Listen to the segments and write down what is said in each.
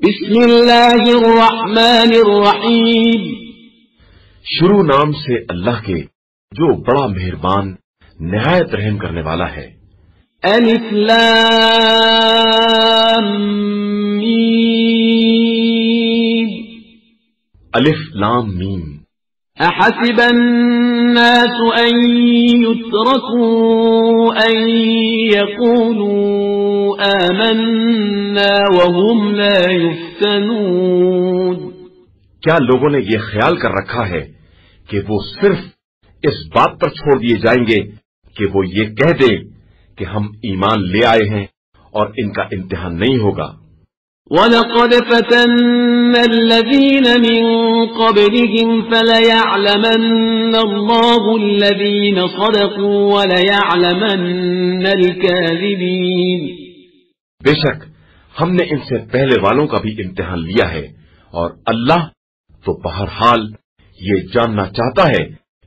بسم اللہ الرحمن الرحیم، شروع نام سے اللہ کے جو بڑا مہربان نہایت رحم کرنے والا ہے۔ الف لام میم، الف لام میم۔ احسب الناس ان يتركوا ان يقولوا آمنا وهم لا يفتنون۔ کیا لوگوں نے یہ خیال کر رکھا ہے کہ وہ صرف اس بات پر چھوڑ دیے جائیں گے کہ وہ یہ کہہ دیں کہ ہم ایمان لے آئے ہیں اور ان کا امتحان نہیں ہوگا۔ وَلَقَدْ فَتَنَّا الَّذِينَ مِن قَبْلِهِمْ فَلَيَعْلَمَنَّ اللَّهُ الَّذِينَ صَدَقُوا وَلَيَعْلَمَنَّ الْكَاذِبِينَ۔ بے شک ہم نے ان سے پہلے والوں کا بھی امتحان لیا ہے، اور اللہ تو بہرحال یہ جاننا چاہتا ہے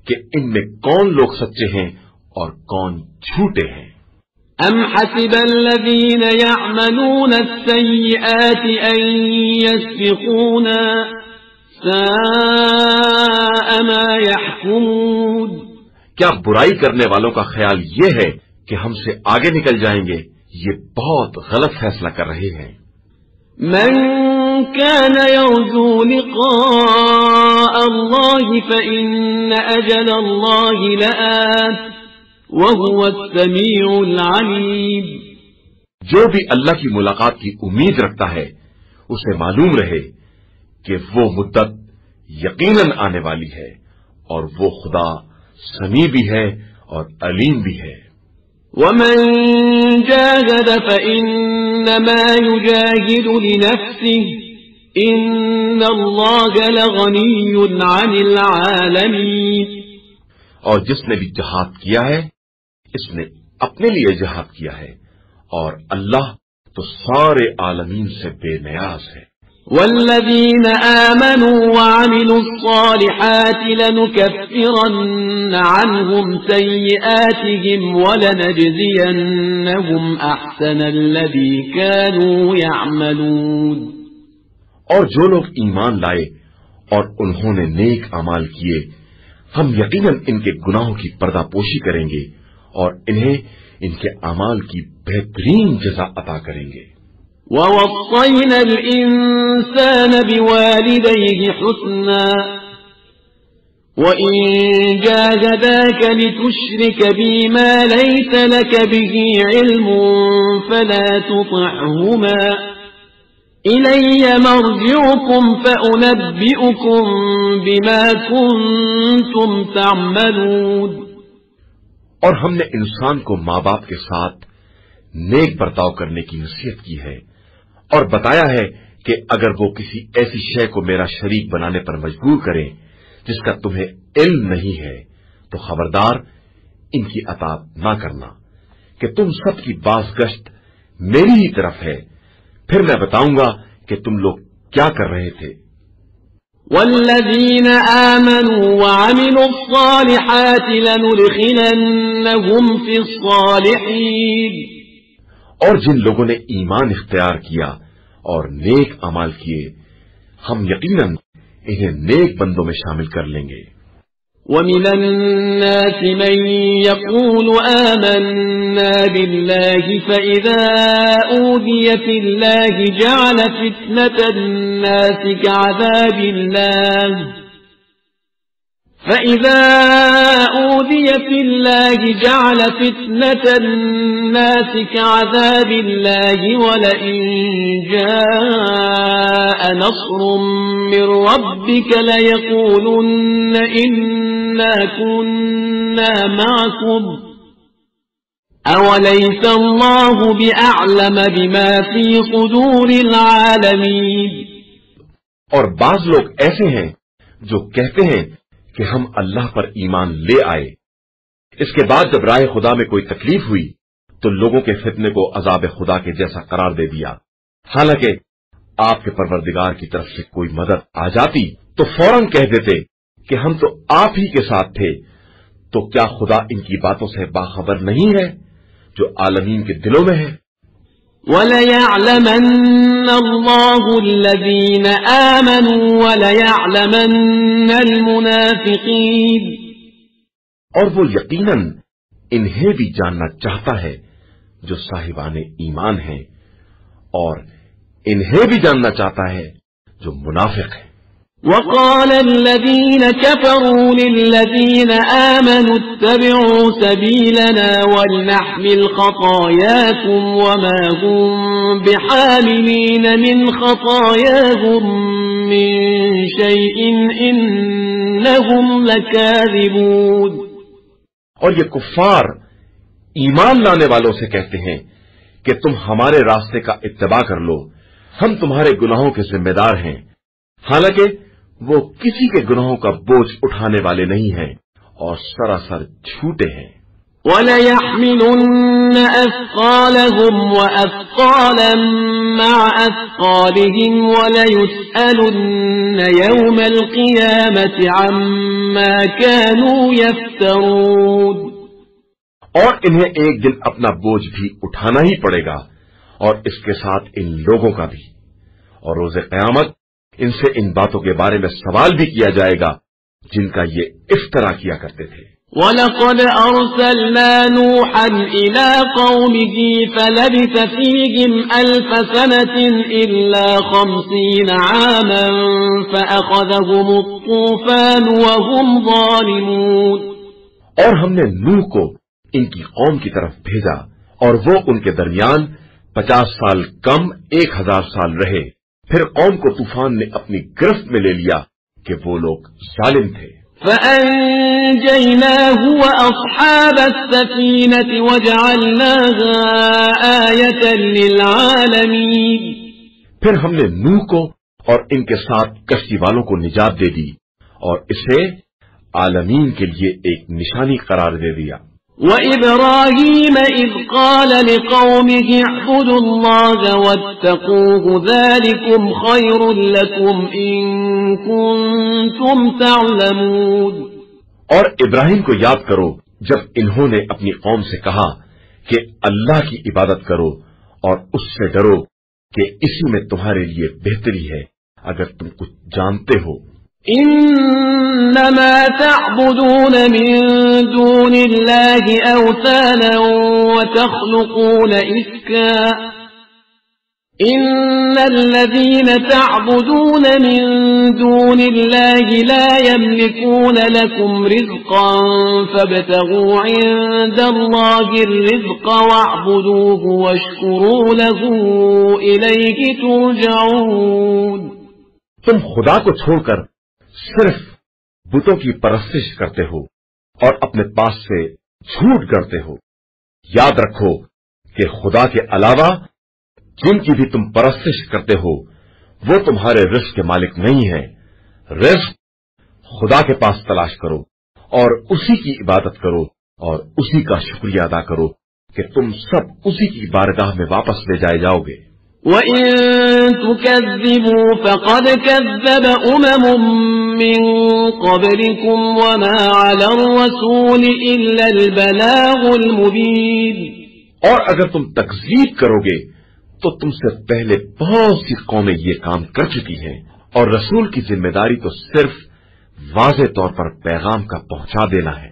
کہ ان میں کون لوگ سچے ہیں اور کون جھوٹے ہیں۔ ام حسب الذين يعملون السيئات ان يسبقونا ساء ما يحكمون۔ کیا برائی کرنے والوں کا خیال یہ ہے کہ ہم سے آگے نکل جائیں گے؟ یہ بہت غلط فیصلہ کر رہے ہیں۔ من كان يرجو لقاء الله فإن أجل الله لآت وهو السميع العليم۔ جو بھی اللہ کی ملاقات کی امید رکھتا ہے اسے معلوم رہے کہ وہ مدت یقیناً آنے والی ہے، اور وہ خدا سمیع بھی ہے اور علیم بھی ہے۔ ومن جاهد فإنما يجاهد لنفسه إن الله لغني عن العالمين۔ اور جس نے بھی جہاد کیا ہے اس نے اپنے لیے جہاد کیا ہے، اور اللہ تو سارے عالمین سے بے نیاز ہے۔ والذين آمنوا وعملوا الصالحات لنكفرن عنهم سيئاتهم ولنجزينهم أحسن الذي كانوا يعملون۔ اور جو لوگ ایمان لائے اور انہوں نے نیک اعمال کیے، ہم یقیناً ان کے گناہوں کی پردہ پوشی کریں گے اور انہیں ان کے اعمال کی بہترین جزا عطا کریں گے۔ وَوَصَّيْنَا الْإِنسَانَ بِوَالِدَيْهِ حُسْنًا وَإِن جَاهَدَاكَ لِتُشْرِكَ بِي مَا لَيْسَ لَكَ بِهِ عِلْمٌ فَلَا تُطِعْهُمَا إِلَيَّ مَرْجِعُكُمْ فَأُنَبِّئُكُم بِمَا كُنتُمْ تَعْمَلُونَ۔ اور ہم نے انسان کو ماں باپ کے ساتھ نیک برتاؤ کرنے کی نصیحت کی ہے، اور بتایا ہے کہ اگر وہ کسی ایسی شے کو میرا شریک بنانے پر مجبور کریں جس کا تمہیں علم نہیں ہے تو خبردار ان کی اطاعت نہ کرنا، کہ تم سب کی باز گشت میری ہی طرف ہے، پھر میں بتاؤں گا کہ تم لوگ کیا کر رہے تھے۔ والذین آمنوا وعملوا الصالحات لندخلنهم فی الصالحین۔ اور جن لوگوں نے ایمان اختیار کیا اور نیک اعمال کیے، ہم یقیناً انہیں نیک بندوں میں شامل کر لیں گے۔ وَمِنَ النَّاسِ مَن يَقُولُ آمَنَّا بِاللَّهِ فَإِذَا أُوذِيَ فِي اللَّهِ جَعَلَ فِتْنَةَ النَّاسِ كَعَذَابِ اللَّهِ فَإِذَا أُوذِيَ فِي اللَّهِ جَعَلَ فِتْنَةَ النَّاسِ كَعَذَابِ اللَّهِ وَلَئِن جَاءَ نَصْرٌ مِّن رَّبِّكَ لَيَقُولُنَّ إِنَّا كُنَّا مَعَكُمْ أَوَلَيْسَ اللَّهُ بِأَعْلَمَ بِمَا فِي صُدُورِ الْعَالَمِينَ۔ اور بعض لوگ ایسے ہیں جو کہتے ہیں کہ ہم اللہ پر ایمان لے آئے، اس کے بعد جب راہ خدا میں کوئی تکلیف ہوئی تو لوگوں کے فتنے کو عذاب خدا کے جیسا قرار دے دیا، حالانکہ آپ کے پروردگار کی طرف سے کوئی مدد آ جاتی تو فوراً کہہ دیتے کہ ہم تو آپ ہی کے ساتھ تھے۔ تو کیا خدا ان کی باتوں سے باخبر نہیں ہے جو عالمین کے دلوں میں ہے؟ وَلَيَعْلَمَنَّ اللَّهُ الَّذِينَ آمَنُوا وَلَيَعْلَمَنَّ الْمُنَافِقِينَ، اور وہ یقیناً انہیں بھی جاننا چاہتا ہے جو صاحبان ایمان ہیں، اور انہیں بھی جاننا چاہتا ہے جو منافق ہیں۔ وَقَالَ الَّذِينَ كَفَرُوا لِلَّذِينَ آمَنُوا اتَّبِعُوا سَبِيلَنَا وَلْنَحْمِلْ خَطَايَاكُمْ وَمَا هُمْ بِحَامِلِينَ مِنْ خَطَايَاهُمْ مِنْ شَيْءٍ إِنَّهُمْ لَكَاذِبُونَ۔ اور یہ کفار ایمان لانے والوں سے کہتے ہیں کہ تم ہمارے راستے کا اتباع کر لو، ہم تمہارے گناہوں کے ذمہ دار ہیں، حالانکہ وہ کسی کے گناہوں کا بوجھ اٹھانے والے نہیں ہیں اور سراسر جھوٹے ہیں۔ وَلَيَحْمِلُنَّ أَثْقَالَهُمْ وَأَثْقَالًا مَعَ أَثْقَالِهِمْ وَلَيُسْأَلُنَّ يَوْمَ الْقِيَامَةِ عَمَّا كَانُوا يَفْتَرُونَ۔ اور انہیں ایک دن اپنا بوجھ بھی اٹھانا ہی پڑے گا، اور اس کے ساتھ ان لوگوں کا بھی، اور روز قیامت ان سے ان باتوں کے بارے میں سوال بھی کیا جائے گا جن کا یہ افترا کیا کرتے تھے۔ وَلَقَدْ أَرْسَلْنَا نُوحًا إِلَىٰ قَوْمِهِ فَلَبِثَ فِيهِمْ أَلْفَ سَنَةٍ إِلَّا 50 عَامًا فَأَخَذَهُمُ الطُّوفَانُ وَهُمْ ظَالِمُونَ۔ اور ہم نے نوح کو ان کی قوم کی طرف بھیجا، اور وہ ان کے درمیان 50 سال کم 1000 سال رہے، پھر قوم کو طوفان نے اپنی گرفت میں لے لیا کہ وہ لوگ ظالم تھے۔ فَأَنجَيْنَاهُ وَأَصْحَابَ السَّفِينَةِ وَجَعَلْنَاهَا آيَةً لِلْعَالَمِينَ۔ پھر ہم نے نوح کو اور ان کے ساتھ کشتی والوں کو نجات دے دی اور اسے عالمین کے لیے ایک نشانی قرار دے دیا۔ وَإِبْرَاهِيمَ إِذْ قَالَ لِقَوْمِهِ اعْبُدُوا اللَّهَ وَاتَّقُوهُ ذَلِكُمْ خَيْرٌ لَكُمْ إِن كُنتُمْ تَعْلَمُونَ۔ اور ابراہیم کو یاد کرو جب انہوں نے اپنی قوم سے کہا کہ اللہ کی عبادت کرو اور اس سے ڈرو کہ اسی میں تمہارے لیے بہتری ہے اگر تم کچھ جانتے ہو۔ إنما تعبدون من دون الله أوثانا وتخلقون إفكا إن الذين تعبدون من دون الله لا يملكون لكم رزقا فابتغوا عند الله الرزق واعبدوه واشكروا له إليه ترجعون۔ تم خدا کو چھوڑ کر صرف بتوں کی پرستش کرتے ہو اور اپنے پاس سے جھوٹ گڑتے ہو۔ یاد رکھو کہ خدا کے علاوہ جن کی بھی تم پرستش کرتے ہو وہ تمہارے رزق کے مالک نہیں ہیں۔ رزق خدا کے پاس تلاش کرو اور اسی کی عبادت کرو اور اسی کا شکریہ ادا کرو کہ تم سب اسی کی بارگاہ میں واپس لے جائے جاؤ گے۔ وَإِن تُكَذِّبُوا فَقَدْ كَذَّبَ أُمَمٌ مِّن قَبْلِكُمْ وَمَا عَلَى الرَّسُولِ إِلَّا الْبَلَاغُ الْمُبِينُ۔ اور اگر تم تکذیب کرو گے تو تم سے پہلے بہت سی قومیں یہ کام کر چکی ہیں، اور رسول کی ذمہ داری تو صرف واضح طور پر پیغام کا پہنچا دینا ہے۔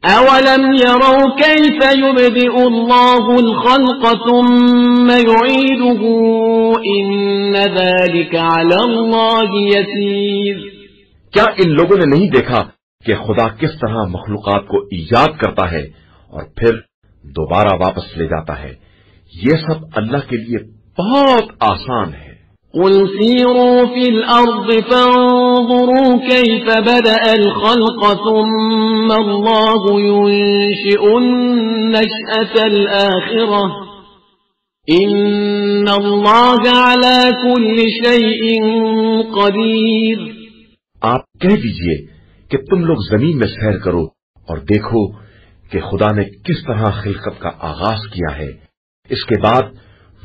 أَوَلَمْ يَرَوْا كَيْفَ يُبْدِئُ اللَّهُ الْخَلْقَ ثُمَّ يُعِيدُهُ إِنَّ ذَلِكَ عَلَى اللَّهِ يَسِيرٌ۔ کیا ان لوگوں نے نہیں دیکھا کہ خدا کس طرح مخلوقات کو ایجاد کرتا ہے اور پھر دوبارہ واپس لے جاتا ہے؟ یہ سب اللہ کے لیے بہت آسان ہے۔ قُلْ سِيرُوا فِي الْأَرْضِ فَانظُرُوا كَيْفَ بَدَأَ الْخَلْقَ ثُمَّ اللَّهُ يُنشِئُ النَّشْأَةَ الْآخِرَةَ إِنَّ اللَّهَ عَلَى كُلِّ شَيْءٍ قَدِيرٌ۔ آپ کہہ دیجئے کہ تم لوگ زمین میں سیر کرو اور دیکھو کہ خدا نے کس طرح خلقت کا آغاز کیا ہے، اس کے بعد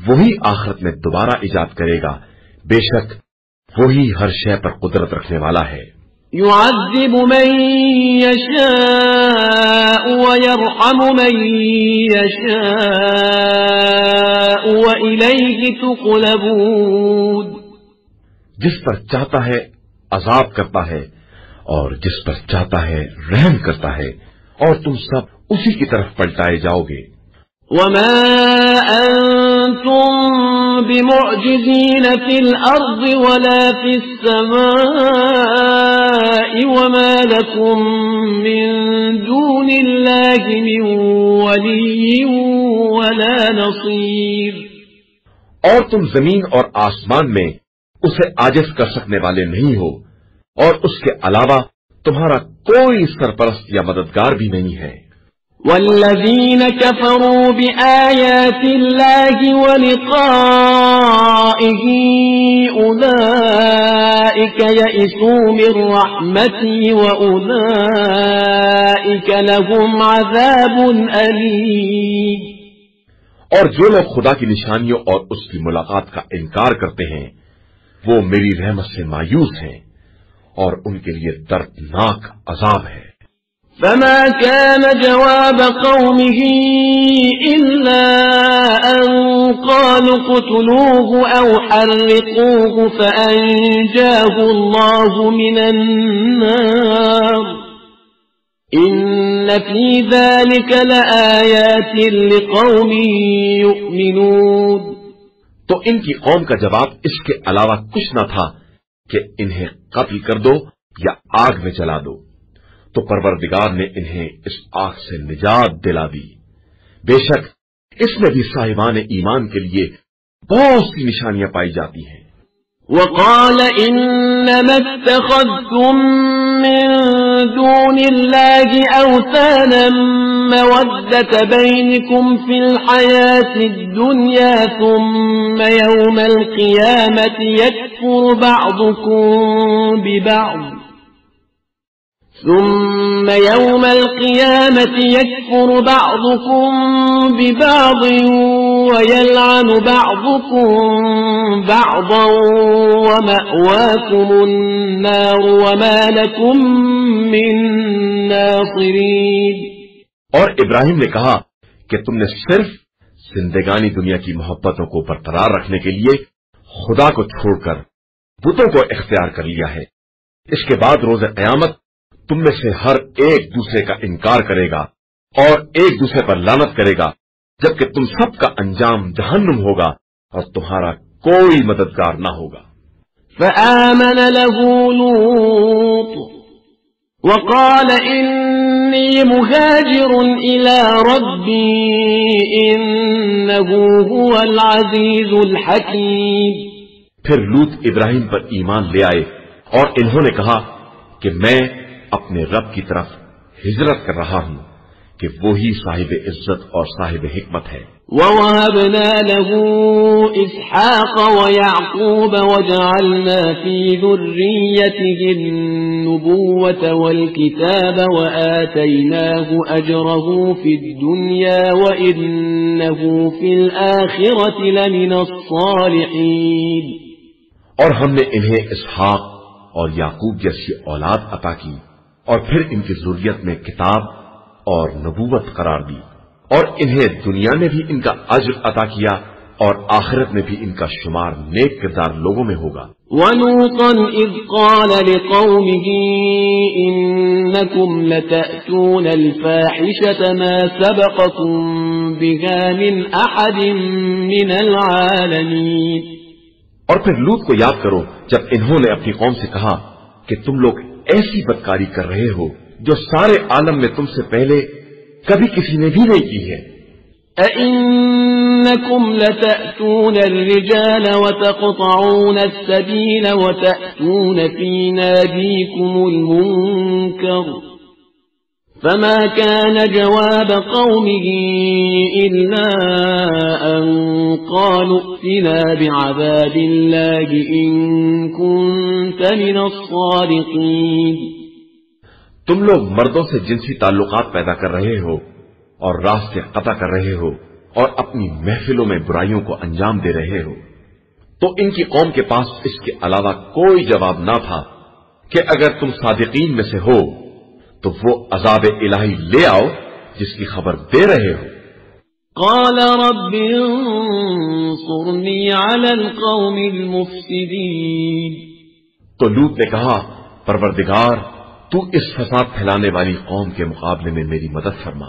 وہی آخرت میں دوبارہ ایجاد کرے گا، بے شک وہی ہر شے پر قدرت رکھنے والا ہے۔ يعذب من يشاء ويرحم من يشاء وإليه تقلبون. جس پر چاہتا ہے عذاب کرتا ہے اور جس پر چاہتا ہے رحم کرتا ہے اور تم سب اسی کی طرف پلٹائے جاؤ گے. وما أنتم بمعجزين في الأرض ولا في السماء وما لكم من دون الله من ولي ولا نصير. اور تم زمین اور آسمان میں اسے عاجز کر سکنے والے نہیں ہو اور اس کے علاوہ تمہارا کوئی سرپرست یا مددگار بھی نہیں ہے. والذين كفروا بآيات الله ولقائه أولئك يئسوا من رحمتي وأولئك لهم عذاب أليم. اور جو لوگ خدا کی نشانیوں اور اس کی ملاقات کا انکار کرتے ہیں وہ میری رحمت سے مایوس ہیں اور ان کے لیے دردناک عذاب ہے. فما كان جواب قومه إلا أن قالوا اقتلوه أو حرقوه فأنجاه الله من النار إن في ذلك لآيات لقوم يؤمنون. تو ان کی قوم کا جواب اس کے علاوہ کچھ نہ تھا کہ انہیں قتل کر دو یا آگ میں جلا دو. تو پروردگار نے انہیں اس آگ سے نجات دلا دی. بے شک اس میں بھی صاحبان ایمان کے لیے بہت سی نشانیاں پائی جاتی ہیں. وقال انما اتخذتم من دون الله اوثانا مودة بينكم في الحياة الدنيا ثم يوم القيامة يكفر بعضكم ببعض ويلعن بعضكم بعضا ومأواكم النار وما لكم من ناصرين. اور ابراہیم نے کہا کہ تم نے صرف زندگانی دنیا کی محبتوں کو برقرار رکھنے کے لیے خدا کو چھوڑ کر بتوں کو اختیار کر لیا ہے. اس کے بعد روز قیامت تم میں سے ہر ایک دوسرے کا انکار کرے گا اور ایک دوسرے پر لعنت کرے گا جبکہ تم سب کا انجام جہنم ہوگا اور تمہارا کوئی مددگار نہ ہوگا. فآمن له لوط وقال إني مهاجر إلى ربي إنه هو العزيز الحكيم. پھر لوط ابراہیم پر ایمان لے آئے اور انہوں نے کہا کہ میں اپنے رب کی طرف ہجرت کر رہا ہوں کہ وہی صاحب عزت اور صاحب حکمت ہے. وَوَهَبْنَا لَهُ إِسْحَاقَ وَيَعْقُوبَ وَجَعَلْنَا فِي ذُرِّيَّتِهِ النُّبُوَّةَ وَالْكِتَابَ وَآتَيْنَاهُ أَجْرَهُ فِي الدُّنْيَا وَإِنَّهُ فِي الْآخِرَةِ لَمِنَ الصَّالِحِينَ. اور ہم نے انہیں اسحاق اور یعقوب جیسی اولاد عطا کی اور پھر ان کی ذریت میں کتاب اور نبوت قرار دی اور انہیں دنیا میں بھی ان کا اجر عطا کیا اور آخرت میں بھی ان کا شمار نیک کردار لوگوں میں ہوگا. وَلُوطًا إِذْ قَالَ لِقَوْمِهِ إِنَّكُمْ لَتَأْتُونَ الْفَاحِشَةَ مَا سَبَقَكُمْ بِهَا مِنْ أَحَدٍ مِنَ الْعَالَمِينَ. اور پھر لوط کو یاد کرو جب انہوں نے اپنی قوم سے کہا کہ تم لوگ ایسی بدکاری کر رہے ہو جو سارے عالم میں تم سے پہلے کبھی کسی نے بھی نہیں کی ہے. أَإِنَّكُمْ لَتَأْتُونَ الرِّجَالَ وَتَقْطَعُونَ السَّبِيلَ وَتَأْتُونَ فِي نَادِيكُمُ الْمُنكَرَ فما كان جواب قومه إلا أن قالوا ائتنا بعذاب الله إن كنت من الصادقين. تم لوگ مردوں سے جنسی تعلقات پیدا کر رہے ہو اور راستے قطع کر رہے ہو اور اپنی محفلوں میں برائیوں کو انجام دے رہے ہو. تو ان کی قوم کے پاس اس کے علاوہ کوئی جواب نہ تھا کہ اگر تم صادقین میں سے ہو تو وہ عذاب الہی لے آؤ جس کی خبر دے رہے ہو۔ قال رب انصرنی علی القوم المفسدین، تو لوط نے کہا پروردگار تو اس فساد پھیلانے والی قوم کے مقابلے میں میری مدد فرما۔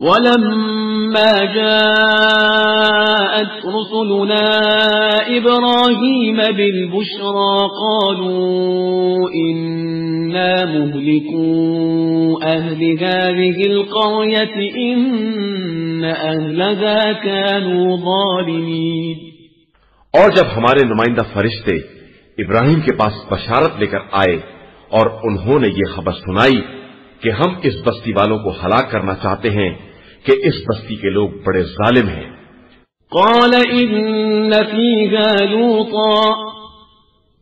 ولما جاءت رسلنا إبراهيم بالبشرى قالوا إنا مهلكو أهل هذه القرية إن أهلها كانوا ظالمين۔ اور جب ہمارے نمائندہ فرشتے ابراہیم کے پاس بشارت لے کر آئے اور انہوں نے یہ خبر سنائی کہ ہم اس بستی والوں کو ہلاک کرنا چاہتے ہیں کہ اس بستی کے لوگ بڑے ظالم ہیں۔ قال إن فيها لوطا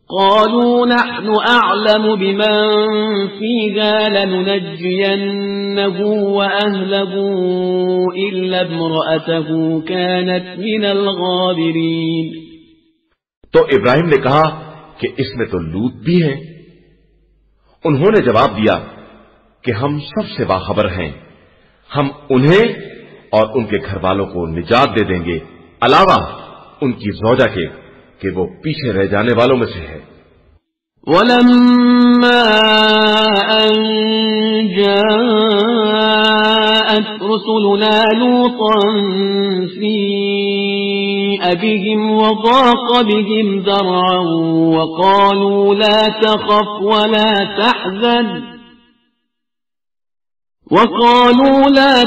قالوا نحن أعلم بمن فيها لننجينه وأهله إلا امرأته كانت من الغابرين۔ تو ابراہیم نے کہا کہ اس میں تو لوط بھی ہیں۔ انہوں نے جواب دیا کہ ہم سب سے باخبر ہیں، ہم انہیں اور ان کے گھر والوں کو نجات دے دیں گے علاوہ ان کی زوجہ کے کہ وہ پیچھے رہ جانے والوں میں سے ہے۔ وَلَمَّا أَن جَاءَتْ رُسُلُنَا لُوطًا سِيءَ بِهِمْ وَضَاقَ بِهِمْ ذَرْعًا وَقَالُوا لَا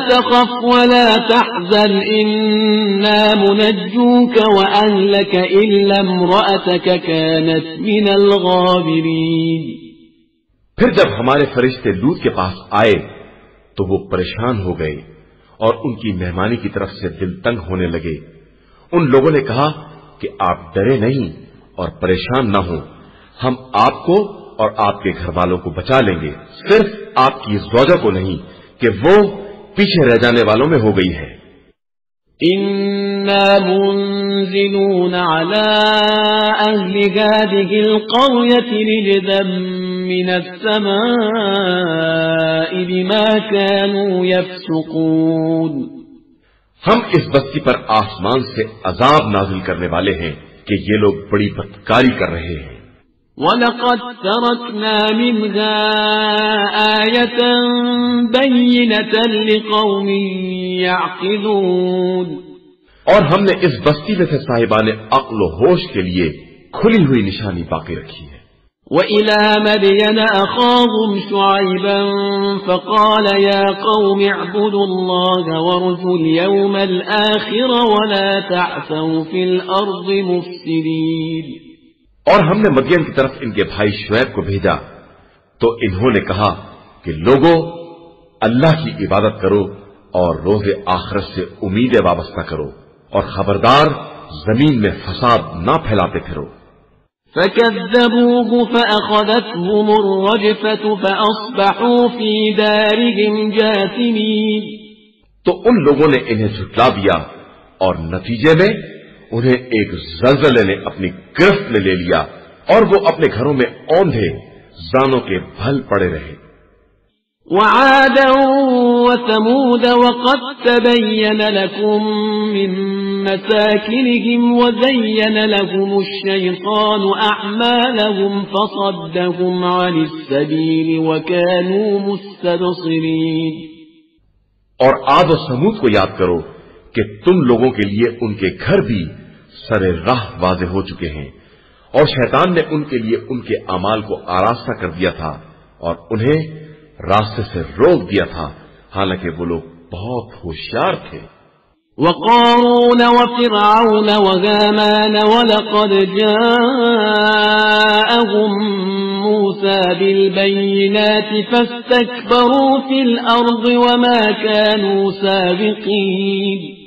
تَخَفْ وَلَا تَحْزَنْ إِنَّا مُنَجُّوكَ وَأَهْلَكَ إِلَّا امْرَأَتَكَ كَانَتْ مِنَ الْغَابِرِينَ۔ پھر جب ہمارے فرشتے لوط کے پاس آئے تو وہ پریشان ہو گئے اور ان کی مہمانی کی طرف سے دل تنگ ہونے لگے۔ ان لوگوں نے کہا کہ آپ ڈرے نہیں اور پریشان نہ ہوں، ہم آپ کو اور آپ کے گھر والوں کو بچا لیں گے، صرف آپ کی زوجہ کو نہیں کہ وہ پیچھے رہ جانے والوں میں ہو گئی ہے۔ إِنَّا مُنزِلُونَ عَلَىٰ أَهْلِ هَٰذِهِ الْقَرْيَةِ رِجْزًا مِّنَ السَّمَاءِ بِمَا كَانُوا يَفْسُقُونَ۔ ہم اس بستی پر آسمان سے عذاب نازل کرنے والے ہیں کہ یہ لوگ بڑی بدکاری کر رہے ہیں۔ وَلَقَدْ تَرَكْنَا مِنْهَا آيَةً بَيِّنَةً لِقَوْمٍ يَعْقِلُونَ۔ اور ہم نے اس بستی میں سے صاحبان عقل و ہوش کے لیے کھلی ہوئی نشانی باقی رکھی ہے۔ وَإِلَى مَدْيَنَ أَخَاهُمْ شُعَيْبًا فَقَالَ يَا قَوْمِ اعْبُدُوا اللَّهَ وَارْجُوا الْيَوْمَ الْآخِرَ وَلَا تَعْثَوْا فِي الْأَرْضِ مُفْسِدِينَ۔ اور ہم نے مدین کی طرف ان کے بھائی شعیب کو بھیجا تو انہوں نے کہا کہ لوگوں اللہ کی عبادت کرو اور روز آخرت سے امید وابستہ کرو اور خبردار زمین میں فساد نہ پھیلاتے پھرو۔ فَكَذَّبُوهُ فَأَخَذَتْهُمُ الرَّجْفَةُ فَأَصْبَحُوا فِي دَارِهِمْ جَاثِمِينَ۔ تو ان لوگوں نے انہیں جھٹلا دیا اور نتیجے میں انہیں ایک زلزلے نے اپنی گرفت میں لے لیا اور وہ اپنے گھروں میں اوندھے زانوں کے بھل پڑے رہے۔ وَعَادًا وَثَمُودَ وَقَدْ تَبَيَّنَ لَكُم مِّن مَّسَاكِنِهِمْ وَزَيَّنَ لَهُمُ الشَّيْطَانُ أَعْمَالَهُمْ فَصَدَّهُمْ عَنِ السَّبِيلِ وَكَانُوا مُسْتَبْصِرِينَ۔ اور عاد و سمود کو یاد کرو کہ تم لوگوں کے لیے ان کے گھر بھی سر راہ واضح ہو چکے ہیں، اور شیطان نے ان کے لیے ان کے اعمال کو آراستہ کر دیا تھا اور انہیں راستے سے روک دیا تھا، حالانکہ وہ لوگ بہت ہوشیار تھے۔ وَقَارُونَ وَفِرْعَوْنَ وَهَامَانَ وَلَقَدْ جَاءَهُم مُوسَىٰ بِالْبَيِّنَاتِ فَاسْتَكْبَرُوا فِي الْأَرْضِ وَمَا كَانُوا سَابِقِينَ۔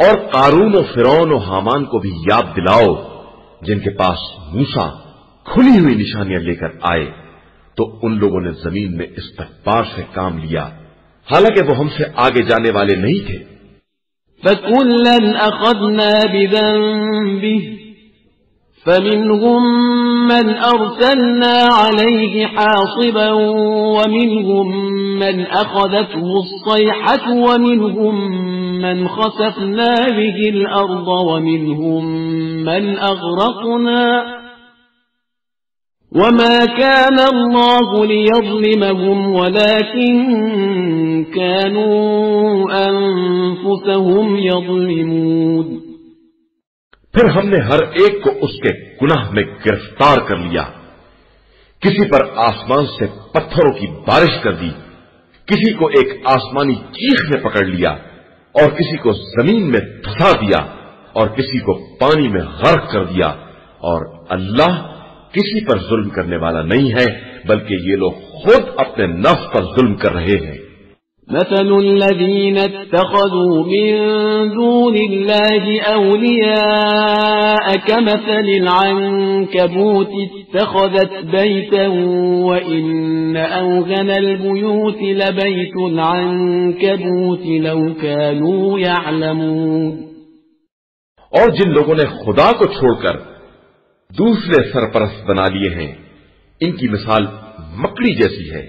اور قارون و فرعون و حامان کو بھی یاد دلاؤ جن کے پاس موسیٰ کھلی ہوئی نشانیاں لے کر آئے، تو ان لوگوں نے زمین میں استکبار سے کام لیا، حالانکہ وہ ہم سے آگے جانے والے نہیں تھے۔ فَكُلًّا أَخَذْنَا بِذَنبِهِ فَمِنْهُم من أرسلنا عليه حاصبا ومنهم من أخذته الصيحة ومنهم من خسفنا به الأرض ومنهم من أغرقنا وما كان الله ليظلمهم ولكن كانوا أنفسهم يظلمون. پھر ہم نے ہر ایک کو اس کے گناہ میں گرفتار کر لیا. کسی پر آسمان سے پتھروں کی بارش کر دی، کسی کو ایک آسمانی چیخ نے پکڑ لیا اور کسی کو زمین میں دھسا دیا اور کسی کو پانی میں غرق کر دیا. اور اللہ کسی پر ظلم کرنے والا نہیں ہے بلکہ یہ لوگ خود اپنے نفس پر ظلم کر رہے ہیں. مثل الذين اتخذوا من دون الله أولياء كمثل العنكبوت اتخذت بيتا وإن أوغن البيوت لبيت العنكبوت لو كانوا يعلمون. اور جن لوگوں نے خدا کو چھوڑ کر دوسرے سرپرست بنا لیے ہیں، ان کی مثال مکڑی جیسی ہے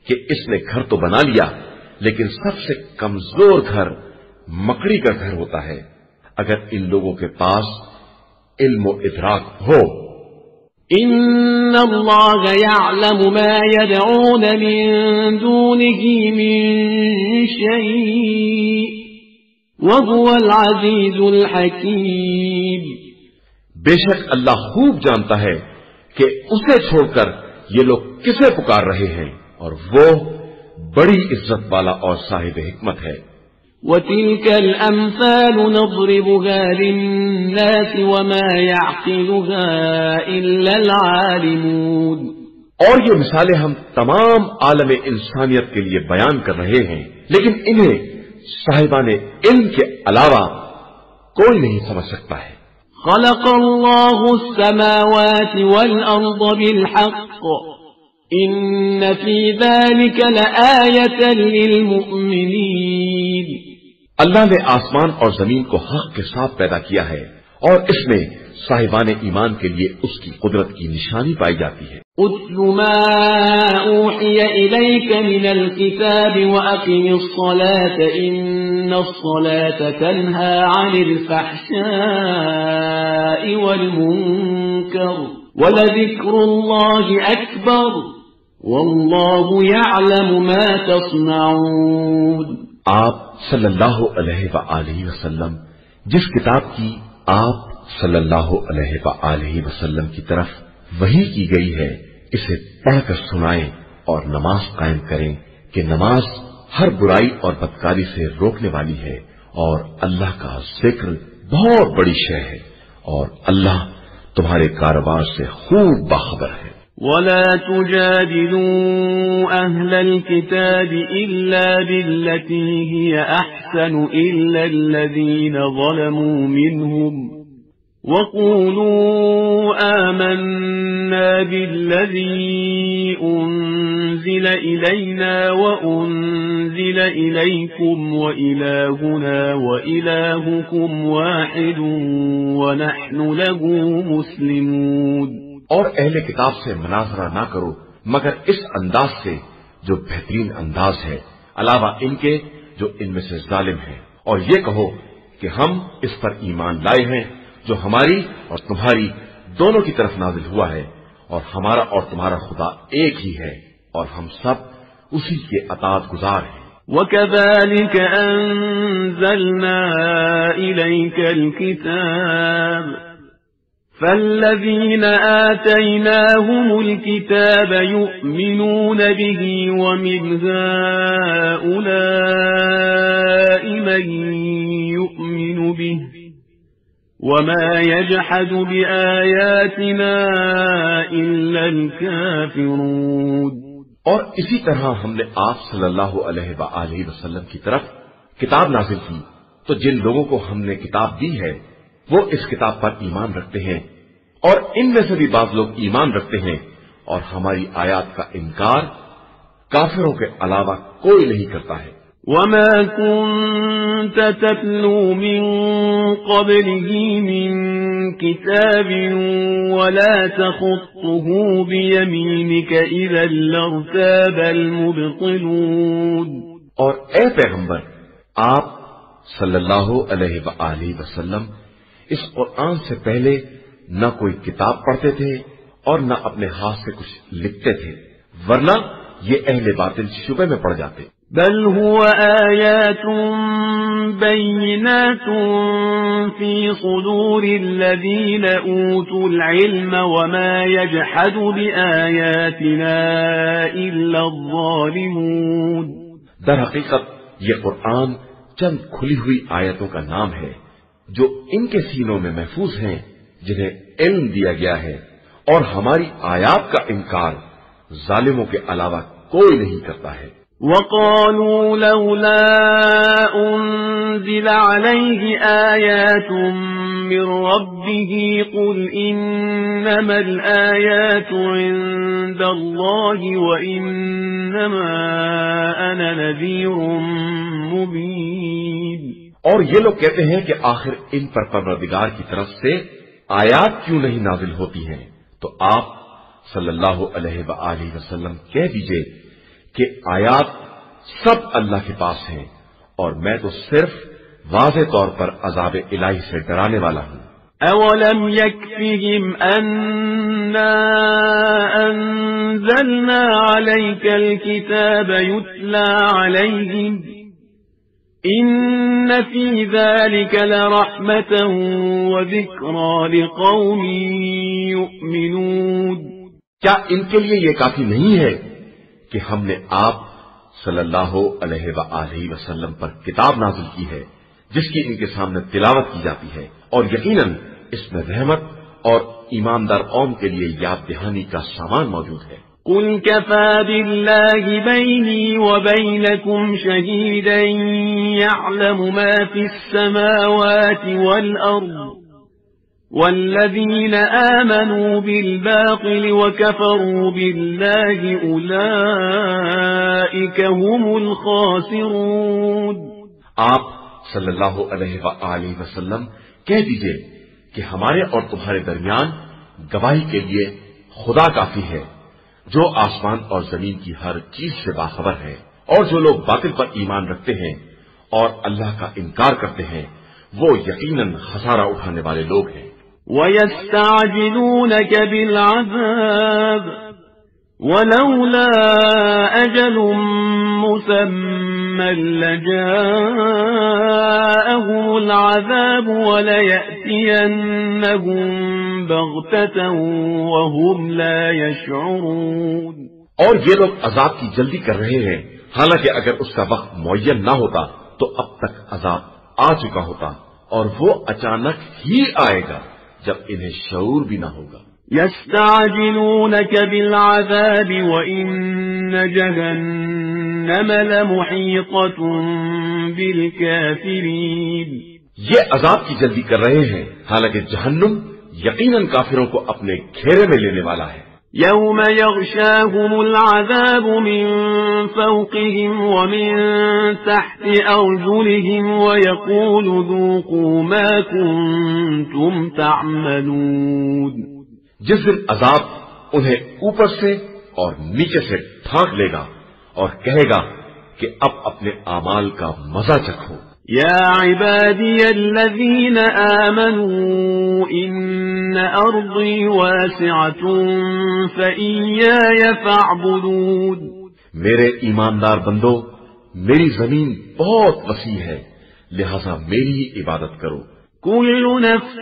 کہ اس نے گھر تو بنا لیا لیکن سب سے کمزور گھر مکڑی کا گھر ہوتا ہے. اگر ان لوگوں کے پاس علم و ادراک ہو. ان اللہ یعلم ما یدعون من دونه من شیء وهو العزیز الحکیم. بے شک اللہ خوب جانتا ہے کہ اسے چھوڑ کر یہ لوگ کسے پکار رہے ہیں اور وہ بڑی عزت والا اور صاحب حکمت ہے. وَتِلْكَ الْأَمْثَالُ نَضْرِبُهَا لِلنَّاسِ وَمَا يَعْقِلُهَا إِلَّا الْعَالِمُونَ. اور یہ مثالیں ہم تمام عالم انسانیت کے لیے بیان کر رہے ہیں لیکن انہیں صاحبان علم کے علاوہ کوئی نہیں سمجھ سکتا ہے. خَلَقَ اللَّهُ السَّمَاوَاتِ وَالْأَرْضَ بِالْحَقِّ إِنَّ فِي ذَلِكَ لَآيَةً لِلْمُؤْمِنِينَ. اللہ نے آسمان اور زمین کو حق کے ساتھ پیدا کیا ہے اور اس میں صاحبان ایمان کے لیے اس کی قدرت کی نشانی پائی جاتی ہے. اتل ما اوحی الیک من الكتاب واقم الصلاة ان الصلاة تنہى عن الفحشاء والمنکر ولذکر اللہ اکبر واللہ یعلم ما تصنعون. آپ صلی اللہ علیہ وآلہ وسلم جس کتاب کی آپ صلی اللہ علیہ وآلہ وسلم کی طرف وحی کی گئی ہے اسے پڑھ کر سنائیں اور نماز قائم کریں کہ نماز ہر برائی اور بدکاری سے روکنے والی ہے اور اللہ کا ذکر بہت بڑی شے ہے اور اللہ تمہارے کاروبار سے خوب باخبر ہے. ولا تجادلوا أهل الكتاب إلا بالتي هي أحسن إلا الذين ظلموا منهم وقولوا آمنا بالذي أنزل إلينا وأنزل إليكم وإلهنا وإلهكم واحد ونحن له مسلمون. اور اہل کتاب سے مناظرہ نہ کرو مگر اس انداز سے جو بہترین انداز ہے علاوہ ان کے جو ان میں سے ظالم ہیں اور یہ کہو کہ ہم اس پر ایمان لائے ہیں جو ہماری اور تمہاری دونوں کی طرف نازل ہوا ہے اور ہمارا اور تمہارا خدا ایک ہی ہے اور ہم سب اسی کے اطاعت گزار ہیں. وَكَذَلِكَ أَنزَلْنَا إِلَيْكَ الْكِتَابَ فَالَّذِينَ آتَيْنَاهُمُ الْكِتَابَ يُؤْمِنُونَ بِهِ وَمِنْ هَؤُلَاءِ مَن يُؤْمِنُ بِهِ وَمَا يَجْحَدُ بِآيَاتِنَا إِلَّا الْكَافِرُونَ. اور اسی طرح ہم نے آپ صلی اللہ علیہ وآلہ وسلم کی طرف کتاب نازل کی تو جن لوگوں کو ہم نے کتاب دی ہے وہ اس کتاب پر ایمان رکھتے ہیں اور ان میں سے بھی بعض لوگ ایمان رکھتے ہیں اور ہماری آیات کا انکار کافروں کے علاوہ کوئی نہیں کرتا ہے. وما كنت تتلو من قبله من كتاب ولا تخطه بيمينك إذا لارتاب المبطلون. اور اے پیغمبر، آپ صلی اللہ علیہ وآلہ وسلم اس قرآن سے پہلے نہ کوئی کتاب پڑھتے تھے اور نہ اپنے ہاتھ سے کچھ لکھتے تھے، ورنہ یہ اہل باطل شبہ میں پڑ جاتے. بل هو آيات بينات في صدور الذين أوتوا العلم وما يجحد بآياتنا إلا الظالمون. در حقیقت یہ قرآن چند کھلی ہوئی آیتوں کا نام ہے جو ان کے سینوں میں محفوظ ہیں جنہیں علم دیا گیا ہے، اور ہماری آیات کا انکار ظالموں کے علاوہ کوئی نہیں کرتا ہے. وقالوا لولا أنزل عليه آيات من ربه قل إنما الآيات عند الله وإنما أنا نذير مبين. اور یہ لوگ کہتے ہیں کہ آخر ان پر پروردگار کی طرف سے آیات کیوں نہیں نازل ہوتی ہیں؟ تو آپ صلی اللہ علیہ وآلہ وسلم کہہ دیجئے کہ آیات سب اللہ کے پاس ہیں اور میں تو صرف واضح طور پر عذاب الہی سے ڈرانے والا ہوں. اولم يكفهم أنا أنزلنا عليك الكتاب يتلى عليهم إن في ذلك لرحمة وذكرى لقوم يؤمنون. کیا ان کے لیے یہ کافی نہیں ہے کہ ہم نے آپ صلی اللہ علیہ وآلہ وسلم پر کتاب نازل کی ہے جس کی ان کے سامنے تلاوت کی جاتی ہے، اور یقیناً اس میں رحمت اور ایماندار قوم کے لیے یاد دہانی کا سامان موجود ہے. قل كفى بالله بيني وبينكم شهيدا يعلم ما في السماوات والأرض والذين آمنوا بالباطل وكفروا بالله أولئك هم الخاسرون. آپ صلی اللہ علیہ وآلہ وسلم کہہ دیجئے کہ ہمارے اور تمہارے درمیان گواہی کے لیے خدا کافی ہے جو آسمان اور زمین کی ہر چیز سے باخبر ہے، اور جو لوگ باطل پر ایمان رکھتے ہیں اور اللہ کا انکار کرتے ہیں وہ یقیناً خسارہ اٹھانے والے لوگ ہیں. وَيَسْتَعْجِلُونَكَ بِالْعَذَابِ وَلَوْلَا أَجَلٌ مُّسَمًّى لَّجَاءَهُمُ الْعَذَابُ وَلَيَأْتِيَنَّهُم بَغْتَةً وَهُمْ لَا يَشْعُرُونَ. اور یہ لوگ عذاب کی جلدی کر رہے ہیں، حالانکہ اگر اس کا وقت معین نہ ہوتا تو اب تک عذاب آ چکا ہوتا، اور وہ اچانک ہی آئے گا جب انہیں شعور بھی نہ ہوگا. يستعجلونك بالعذاب وإن جهنم لمحيطة بالكافرين. یہ عذاب کی جلدی کر رہے ہیں حالانکہ جہنم یقیناً کافروں کو اپنے گھیرے میں لینے والا ہے. يوم يغشاهم العذاب من فوقهم ومن تحت أرجلهم ويقول ذوقوا ما كنتم تعملون. جس دن عذاب انہیں اوپر سے اور نیچے سے ڈھانک لے گا اور کہے گا کہ اب اپنے اعمال کا مزہ چکھو. يا عبادي الذين آمنوا إن أرضي واسعة فإياي فاعبدون. میرے ایماندار بندو، میری زمین بہت وسیع ہے لہذا میری ہی عبادت کرو. كل نفس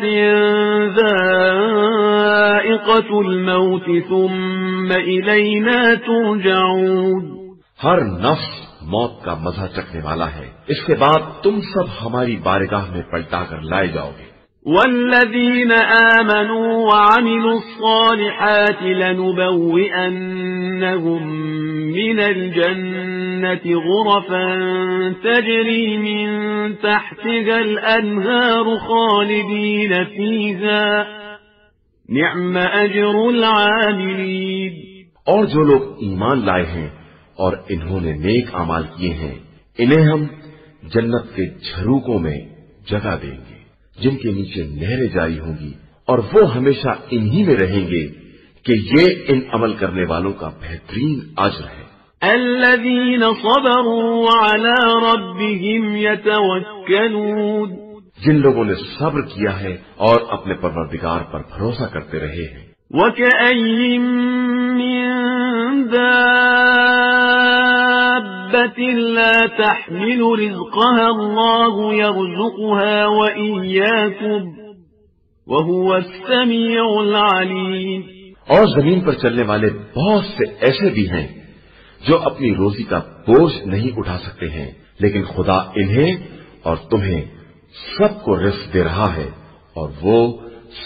ذائقة الموت ثم إلينا ترجعون. ہر نفس موت کا مزہ چکھنے والا ہے، اس کے بعد تم سب ہماری بارگاہ میں پلٹا کر لائے جاؤ گے. والذين آمنوا وعملوا الصالحات لنبوئنهم من الجنة غرفا تجري من تحتها الأنهار خالدين فيها نعم أجر العاملين. اور جو لوگ ایمان لائے ہیں اور انہوں نے نیک اعمال کیے ہیں انہیں ہم جنت کے جھروکوں میں جگہ دیں گے جن کے نیچے نہریں جاری ہوں گی، اور وہ ہمیشہ انہی میں رہیں گے کہ یہ ان عمل کرنے والوں کا بہترین اجر ہے۔ الذين صبروا وعلى ربهم يتوكلون، جن لوگوں نے صبر کیا ہے اور اپنے پروردگار پر بھروسہ کرتے رہے ہیں۔ وكأين من دابة لا تحمل رزقها الله يرزقها وإياكم وهو السميع العليم۔ اور زمین پر چلنے والے بہت سے ایسے بھی ہیں جو اپنی روزی کا بوجھ نہیں اٹھا سکتے ہیں، لیکن خدا انہیں اور تمہیں سب کو رزق دے رہا ہے، اور وہ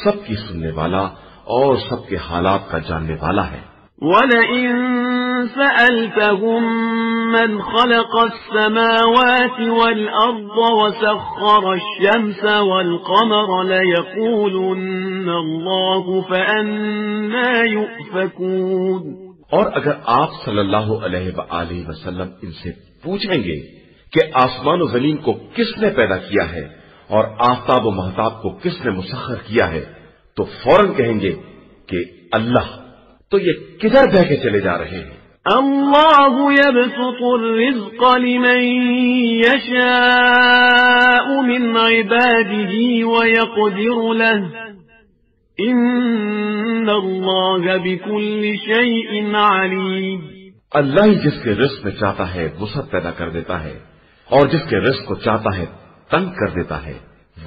سب کی سننے والا اور سب کے حالات کا جاننے والا ہے۔ وَلَئِن سَأَلْتَهُم مَّنْ خَلَقَ السَّمَاوَاتِ وَالْأَرْضَ وَسَخَّرَ الشَّمْسَ وَالْقَمَرَ لَيَقُولُنَّ اللَّهُ فَأَنَّىٰ يُؤْفَكُونَ۔ اور اگر آپ صلی اللہ علیہ وآلہ وسلم ان سے پوچھیں گے کہ آسمان و زمین کو کس نے پیدا کیا ہے اور آفتاب و مہتاب کو کس نے مسخر کیا ہے، تو فوراً کہیں گے کہ اللہ، تو یہ کدھر بہ کے چلے جا رہے ہیں؟ اللہ يبسط الرزق لمن يشاء من عباده ويقدر له ان اللہ بكل شيء علیم۔ اللہ ہی جس کے رزق میں چاہتا ہے وسعت پیدا کر دیتا ہے، اور جس کے رزق کو چاہتا ہے تنگ کر دیتا ہے،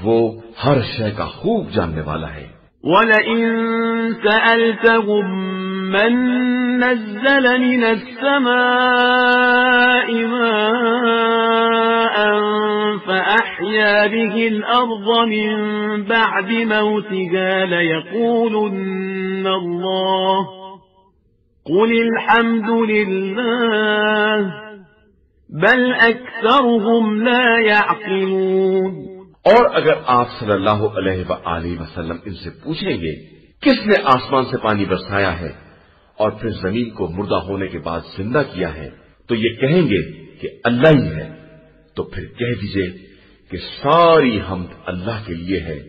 وہ ہر شے کا خوب جاننے والا ہے۔ وَلَئِن سَأَلْتَهُم مَّن نَّزَّلَ مِنَ السَّمَاءِ مَاءً فَأَحْيَا بِهِ الْأَرْضَ مِن بَعْدِ مَوْتِهَا لَيَقُولُنَّ اللَّهُ قُلِ الْحَمْدُ لِلَّهِ بَلْ أَكْثَرُهُمْ لَا يَعْقِلُونَ۔ اور اگر آپ صلی اللہ علیہ وآلہ وسلم ان سے پوچھیں گے کس نے آسمان سے پانی برسایا ہے اور پھر زمین کو مردہ ہونے کے بعد زندہ کیا ہے، تو یہ کہیں گے کہ اللہ ہی ہے، تو پھر کہہ دیجئے کہ ساری حمد اللہ کے لیے ہے،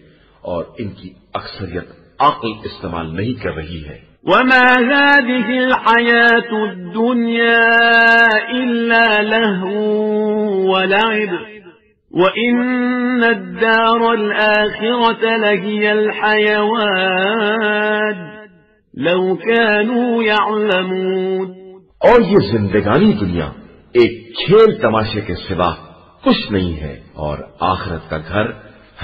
اور ان کی اکثریت عقل استعمال نہیں کر رہی ہے۔ وَمَا هَٰذِهِ الْحَيَاةُ الدُّنْيَا إِلَّا لَهْوٌ وَلَعِبٌ وَإِنَّ الدَّارَ الْآخِرَةَ لَهِيَ الْحَيَوَانُ لَوْ كَانُوا يَعْلَمُونَ۔ اور یہ زندگانی دنیا ایک کھیل تماشے کے سوا کچھ نہیں ہے، اور آخرت کا گھر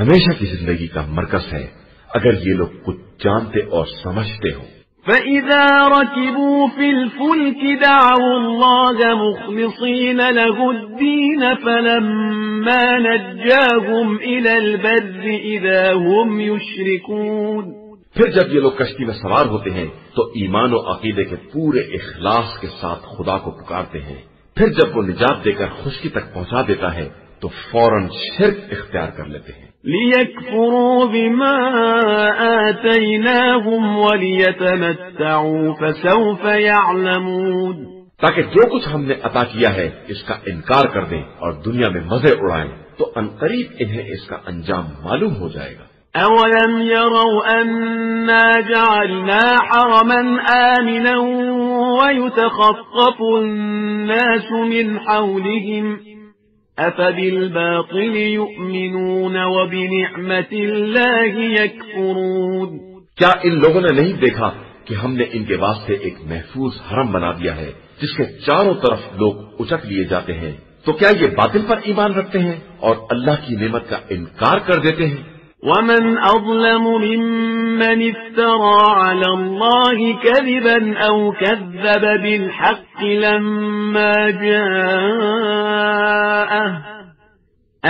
ہمیشہ کی زندگی کا مرکز ہے، اگر یہ لوگ کچھ جانتے اور سمجھتے ہو۔ فَإِذَا رَكِبُوا فِي الْفُلْكِ دَعَوُا اللَّهَ مُخْلِصِينَ لَهُ الدِّينَ فَلَمَّا نَجَّاهُمْ إِلَى الْبَرِّ إِذَا هُمْ يُشْرِكُونَ۔ پھر جب یہ لوگ کشتی میں سوار ہوتے ہیں تو ایمان و عقیدے کے پورے اخلاص کے ساتھ خدا کو پکارتے ہیں، پھر جب وہ نجات دے کر خشکی تک پہنچا دیتا ہے تو فوراً شرک اختیار کر لیتے ہیں۔ لِيَكْفُرُوا بِمَا آتَيْنَاهُمْ وَلِيَتَمَتَّعُوا فَسَوْفَ يَعْلَمُونَ۔ تاکہ جو کچھ ہم نے عطا کیا ہے اس کا انکار کر دیں اور دنیا میں مزے اڑائیں، تو عنقریب انہیں اس کا انجام معلوم ہو جائے گا۔ أَوَلَمْ يَرَوْا أَنَّا جَعَلْنَا حَرَمًا آمِنًا وَيُتَخَطَّفُ النَّاسُ مِنْ حَوْلِهِمْ أَفَبِالْبَاطِلِ يُؤْمِنُونَ وَبِنِعْمَةِ اللَّهِ يَكْفُرُونَ۔ کیا ان لوگوں نے نہیں دیکھا کہ ہم نے ان کے واسطے ایک محفوظ حرم بنا دیا ہے جس کے چاروں طرف لوگ اچک لیے جاتے ہیں، تو کیا یہ باطل پر ایمان رکھتے ہیں اور اللہ کی نعمت کا انکار کر دیتے ہیں؟ وَمَنْ أَظْلَمُ مِمَّنِ افْتَرَىٰ عَلَى اللَّهِ كَذِبًا أَوْ كَذَّبَ بِالْحَقِّ لَمَّا جَاءَهُ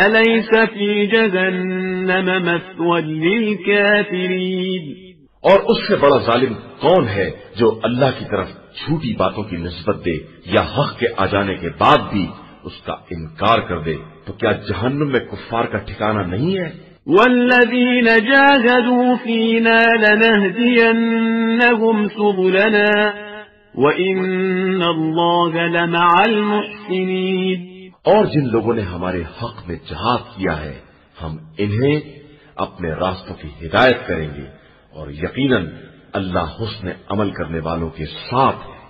أَلَيْسَ فِي جَهَنَّمَ مَثْوًى لِّلْكَافِرِينَ۔ اور اس سے بڑا ظالم کون ہے جو اللہ کی طرف جھوٹی باتوں کی نسبت دے یا حق کے آ جانے کے بعد بھی اس کا انکار کر دے، تو کیا جہنم میں کفار کا ٹھکانہ نہیں ہے؟ وَالَّذِينَ جَاهَدُوا فِينَا لَنَهْدِيَنَّهُمْ سُبُلَنَا وَإِنَّ اللَّهَ لَمَعَ الْمُحْسِنِينَ۔ اور جن لوگوں نے ہمارے حق میں جہاد کیا ہے ہم انہیں اپنے راستوں کی ہدایت کریں گے اور یقیناً اللہ حسن عمل کرنے والوں کے ساتھ ہے۔